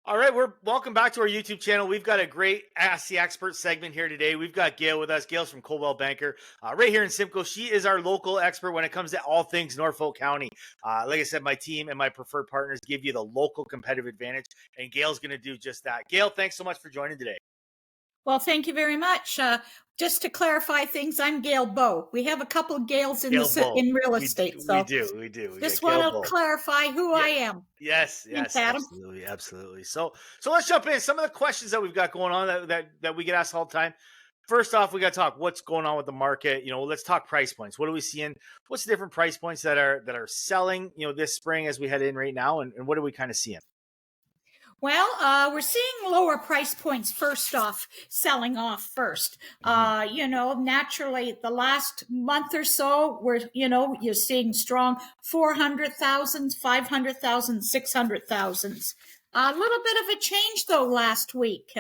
All right, we're welcome back to our YouTube channel. We've got a great Ask the Expert segment here today. We've got Gail with us. Gail's from Coldwell Banker, right here in Simcoe. She is our local expert when it comes to all things Norfolk County. Like I said, my team and my preferred partners give you the local competitive advantage, and Gail's going to do just that. Gail, thanks so much for joining today. Well, thank you very much. Just to clarify things, I'm Gail Bouw. We have a couple of Gails in Gail Bouw. in real We, estate, we so do. We do. We got just Gail want Bouw. to clarify who Yeah. I am. Yes, Thanks, yes, Adam. absolutely, absolutely. So let's jump in. Some of the questions that we've got going on that we get asked all the time. First off, we got to talk what's going on with the market. Let's talk price points. What are we seeing? What's the different price points that are selling? this spring as we head in right now, and what are we kind of seeing? Well, we're seeing lower price points first off, selling off first. Naturally, the last month or so, you're seeing strong 400,000, 500,000, 600,000. A little bit of a change though last week.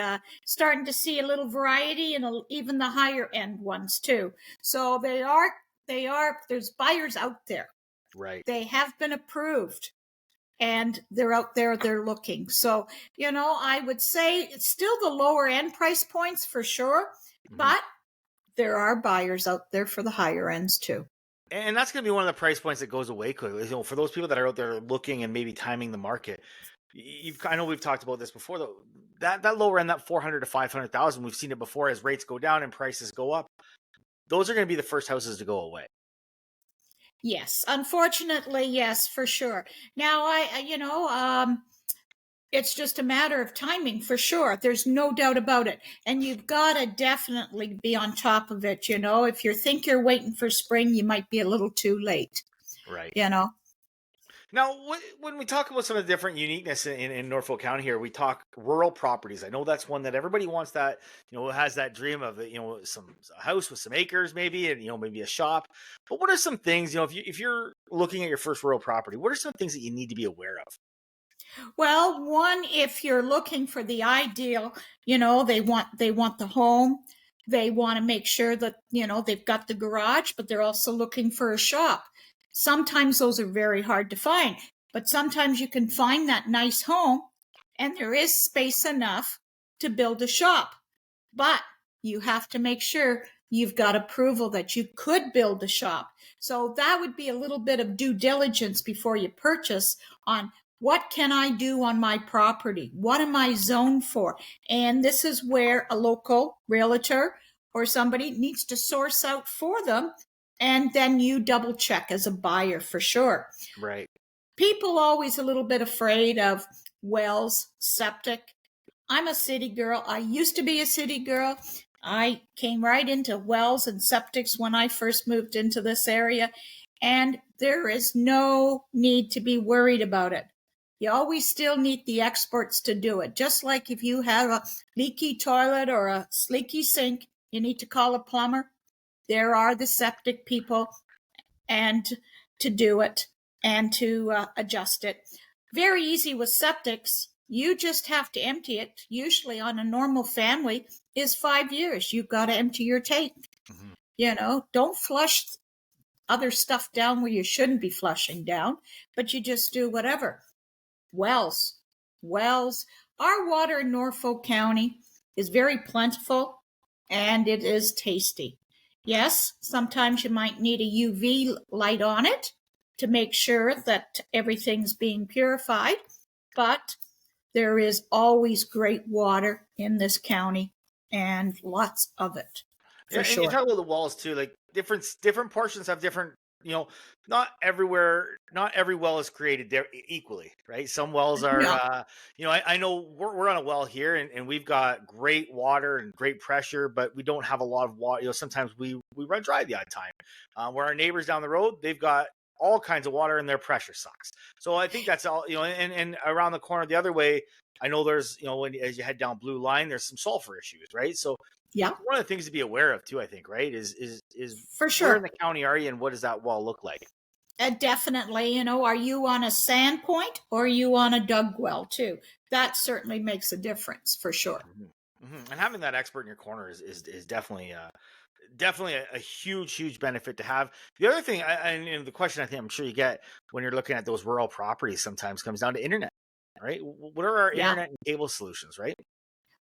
Starting to see a little variety and even the higher end ones too. So there's buyers out there. Right. They have been approved. And they're out there, they're looking. So, I would say it's still the lower end price points for sure, but there are buyers out there for the higher ends too. And that's going to be one of the price points that goes away quickly. For those people that are out there looking and maybe timing the market, I know we've talked about this before though. That lower end, that 400 to 500,000, we've seen it before as rates go down and prices go up. Those are going to be the first houses to go away. Yes, unfortunately, yes, for sure. Now, it's just a matter of timing for sure. There's no doubt about it. And you've got to definitely be on top of it. If you think you're waiting for spring, you might be a little too late. Right. Now, when we talk about some of the different uniqueness in Norfolk County here, we talk rural properties. I know that's one that everybody wants that, has that dream of, a house with some acres maybe, and, maybe a shop. But what are some things, if you're looking at your first rural property, what are some things that you need to be aware of? Well, one, if you're looking for the ideal, they want the home. They want to make sure that, they've got the garage, but they're also looking for a shop. Sometimes those are very hard to find, but sometimes you can find that nice home and there is space enough to build a shop. But you have to make sure you've got approval that you could build a shop. So that would be a little bit of due diligence before you purchase on what can I do on my property? What am I zoned for? And this is where a local realtor or somebody needs to source out for them. And then you double check as a buyer for sure. Right. People always a little bit afraid of wells, septic. I'm a city girl. I used to be a city girl. I came right into wells and septics when I first moved into this area. And there is no need to be worried about it. You always still need the experts to do it. Just like if you have a leaky toilet or a leaky sink, you need to call a plumber. There are the septic people and to do it and to adjust it. Very easy with septics. You just have to empty it. Usually on a normal family is 5 years. You've got to empty your tank. Don't flush other stuff down where you shouldn't be flushing down, but you just do whatever. Wells. Our water in Norfolk County is very plentiful and it is tasty. Yes, sometimes you might need a UV light on it to make sure that everything's being purified, but there is always great water in this county and lots of it. Yeah, and you talk about the walls too, like different portions have different, not every well is created there equally, right? Some wells are, I know we're on a well here and we've got great water and great pressure, but we don't have a lot of water. Sometimes we run dry the odd time. Where our neighbors down the road, they've got all kinds of water and their pressure sucks. So I think that's all, and around the corner the other way, I know there's, as you head down Blue Line, there's some sulfur issues, right? So yeah, one of the things to be aware of too, I think, right, is for sure where in the county are you and what does that wall look like? Definitely, are you on a sand point or are you on a dug well too? That certainly makes a difference for sure. And having that expert in your corner is definitely a huge benefit to have. The other thing, and the question I think I'm sure you get when you're looking at those rural properties sometimes comes down to internet. right? What are our Yeah. internet and cable solutions, right?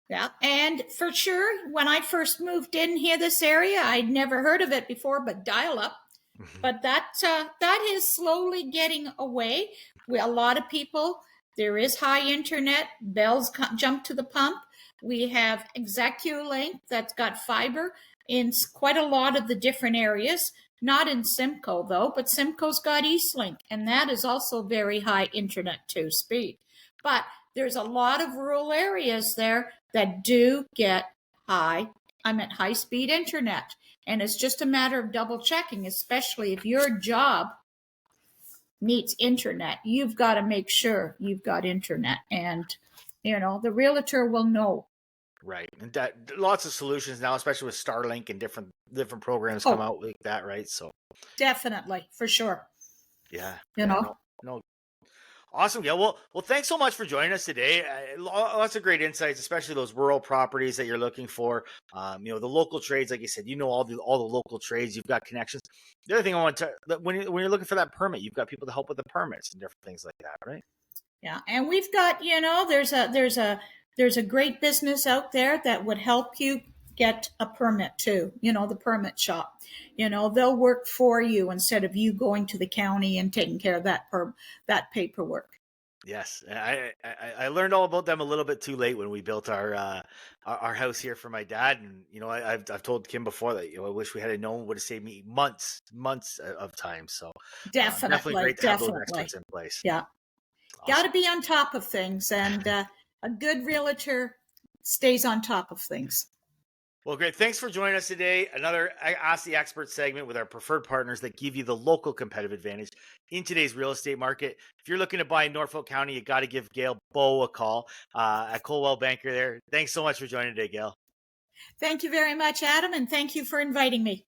Yeah. And for sure, when I first moved in here, this area, I'd never heard of it before, but dial up. But that is slowly getting away. A lot of people, there is high internet, bells jump to the pump. We have ExecuLink that's got fiber in quite a lot of the different areas. Not in Simcoe though, but Simcoe's got Eastlink, and that is also very high internet too speed. But there's a lot of rural areas there that do get high speed internet. And it's just a matter of double checking, especially if your job needs internet. You've got to make sure you've got internet, and the realtor will know. Right, and lots of solutions now, especially with Starlink and different programs come out like that, right? So definitely, for sure. Yeah, No. Awesome, Gail. Well, thanks so much for joining us today. Lots of great insights, especially those rural properties that you're looking for. The local trades, like you said, all the local trades. You've got connections. The other thing I want to, when you're looking for that permit, you've got people to help with the permits and different things like that, right? Yeah, and we've got there's a great business out there that would help you get a permit too. The permit shop. They'll work for you instead of you going to the county and taking care of that paperwork. Yes, I learned all about them a little bit too late when we built our house here for my dad, and I've told Kim before that I wish we had known, would have saved me months of time. So definitely great to have those experts in place. Yeah, awesome. Got to be on top of things, and a good realtor stays on top of things. Well, great. Thanks for joining us today. Another Ask the Expert segment with our preferred partners that give you the local competitive advantage in today's real estate market. If you're looking to buy in Norfolk County, you got to give Gail Bouw a call at Coldwell Banker there. Thanks so much for joining today, Gail. Thank you very much, Adam, and thank you for inviting me.